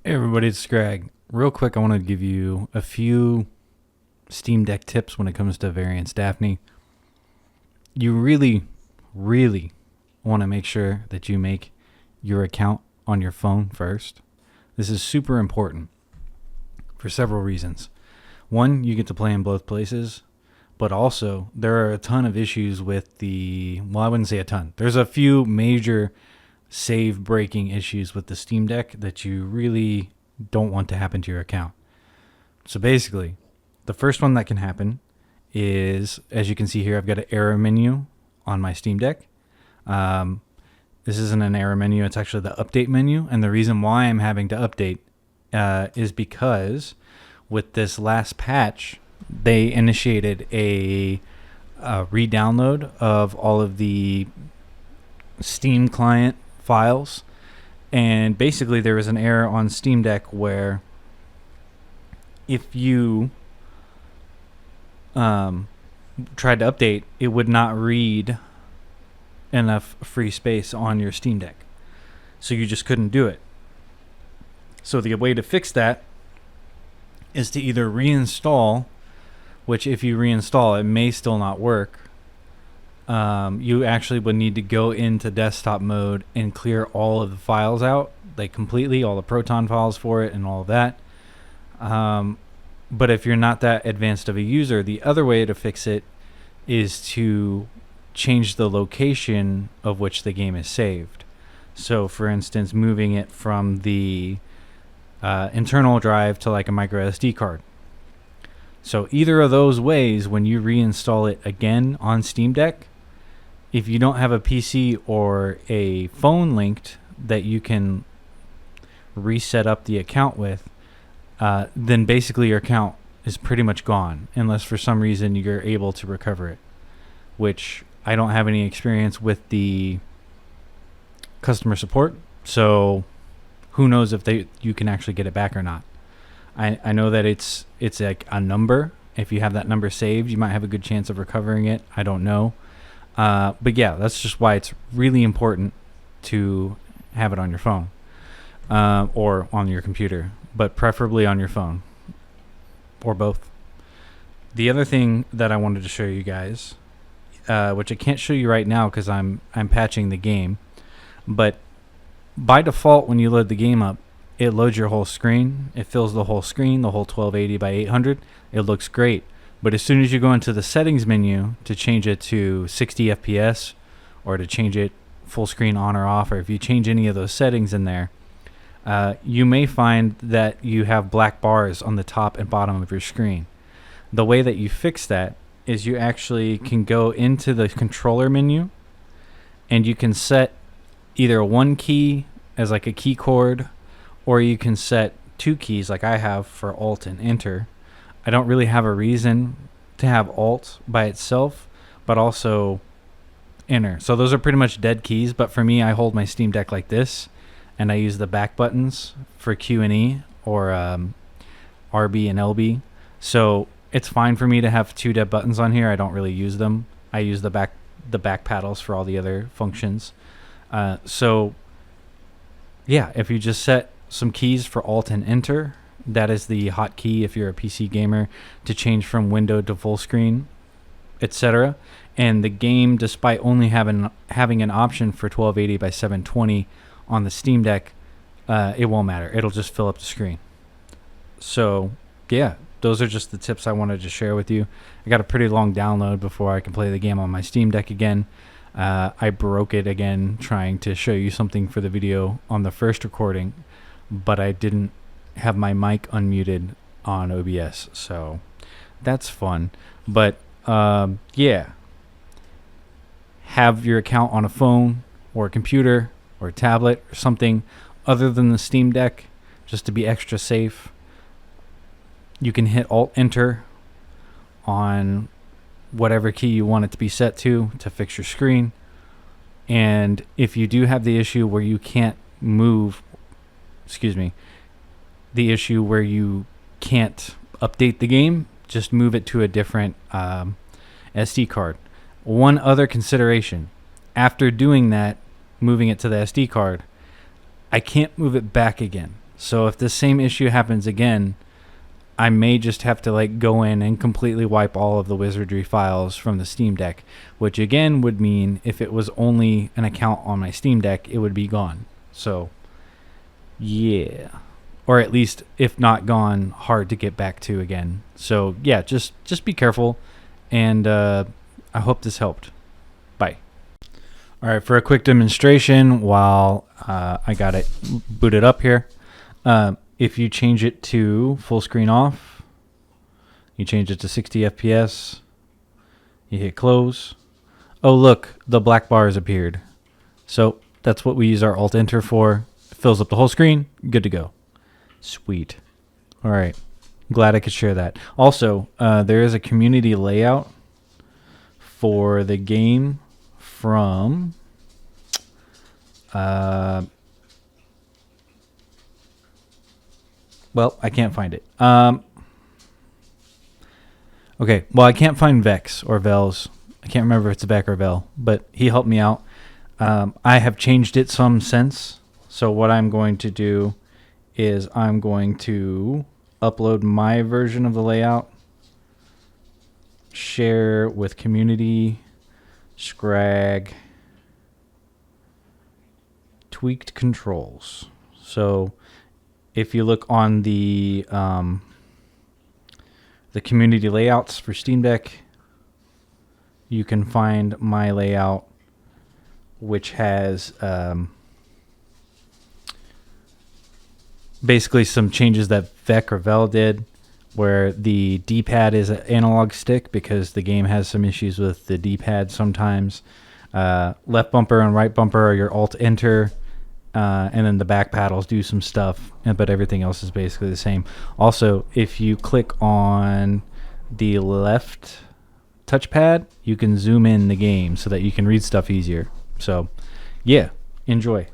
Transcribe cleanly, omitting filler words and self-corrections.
Hey everybody, it's Greg. Real quick, I want to give you a few Steam Deck tips when it comes to variants Daphne. You really want to make sure that you make your account on your phone first. This is super important for several reasons. One, you get to play in both places, but also there are a ton of issues with I wouldn't say a ton. There's a few major save breaking issues with the Steam Deck that you really don't want to happen to your account. So basically, the first one that can happen is, as you can see here, I've got an error menu on my Steam Deck. This isn't an error menu, it's actually the update menu. And the reason why I'm having to update is because with this last patch, they initiated a re-download of all of the Steam client files, and basically there was an error on Steam Deck where if you tried to update, it would not read enough free space on your Steam Deck, so you just couldn't do it. So the way to fix that is to either reinstall, which if you reinstall it may still not work. You actually would need to go into desktop mode and clear all of the files out, like completely, all the Proton files for it and all of that. But if you're not that advanced of a user, the other way to fix it is to change the location of which the game is saved. So for instance, moving it from the internal drive to like a micro SD card. So either of those ways, when you reinstall it again on Steam Deck, if you don't have a PC or a phone linked that you can reset up the account with, then basically your account is pretty much gone, unless for some reason you're able to recover it, which I don't have any experience with the customer support, so who knows if you can actually get it back or not. I know that it's like a number. If you have that number saved, you might have a good chance of recovering it. I don't know. But yeah, that's just why it's really important to have it on your phone or on your computer, but preferably on your phone or both. The other thing that I wanted to show you guys, which I can't show you right now because I'm patching the game, but by default when you load the game up, it loads your whole screen. It fills the whole screen, the whole 1280 by 800. It looks great. But as soon as you go into the settings menu to change it to 60 FPS or to change it full screen on or off, or if you change any of those settings in there, you may find that you have black bars on the top and bottom of your screen. The way that you fix that is you actually can go into the controller menu and you can set either one key as like a keycord, or you can set two keys like I have for Alt and Enter. I don't really have a reason to have Alt by itself, but also Enter. So those are pretty much dead keys, but for me, I hold my Steam Deck like this, and I use the back buttons for Q and E or RB and LB. So it's fine for me to have two dead buttons on here. I don't really use them. I use the back paddles for all the other functions. So yeah, if you just set some keys for Alt and Enter, that is the hotkey if you're a PC gamer to change from window to full screen, etc. And the game, despite only having an option for 1280 by 720 on the Steam Deck, it won't matter. It'll just fill up the screen. So yeah, those are just the tips I wanted to share with you. I got a pretty long download before I can play the game on my Steam Deck again. I broke it again trying to show you something for the video on the first recording, but I didn't have my mic unmuted on OBS, so that's fun. But yeah, have your account on a phone or a computer or a tablet or something other than the Steam Deck, just to be extra safe. You can hit Alt Enter on whatever key you want it to be set to fix your screen. And if you do have the issue where you can't move, the issue where you can't update the game, just move it to a different SD card. One other consideration, after doing that, moving it to the SD card, I can't move it back again. So if the same issue happens again, I may just have to like go in and completely wipe all of the Wizardry files from the Steam Deck, which again would mean if it was only an account on my Steam Deck, it would be gone. So, yeah. Or at least, if not gone, hard to get back to again. So, yeah, just be careful, and I hope this helped. Bye. All right, for a quick demonstration while I got it booted up here. If you change it to full screen off, you change it to 60 FPS, you hit close. Oh, look, the black bar has appeared. So that's what we use our Alt-Enter for. It fills up the whole screen, good to go. Sweet. All right, glad I could share that. Also, there is a community layout for the game from... well, I can't find it. Okay, well, I can't find Vex or Vels. I can't remember if it's Vec or Vel, but he helped me out. I have changed it some since. So what I'm going to do is I'm going to upload my version of the layout, share with community, Scrag, tweaked controls. So if you look on the community layouts for Steam Deck, you can find my layout, which has basically some changes that Vec or Vel did, where the D-pad is an analog stick because the game has some issues with the D-pad sometimes. Left bumper and right bumper are your Alt-Enter, and then the back paddles do some stuff, but everything else is basically the same. Also, if you click on the left touchpad, you can zoom in the game so that you can read stuff easier. So, yeah, enjoy.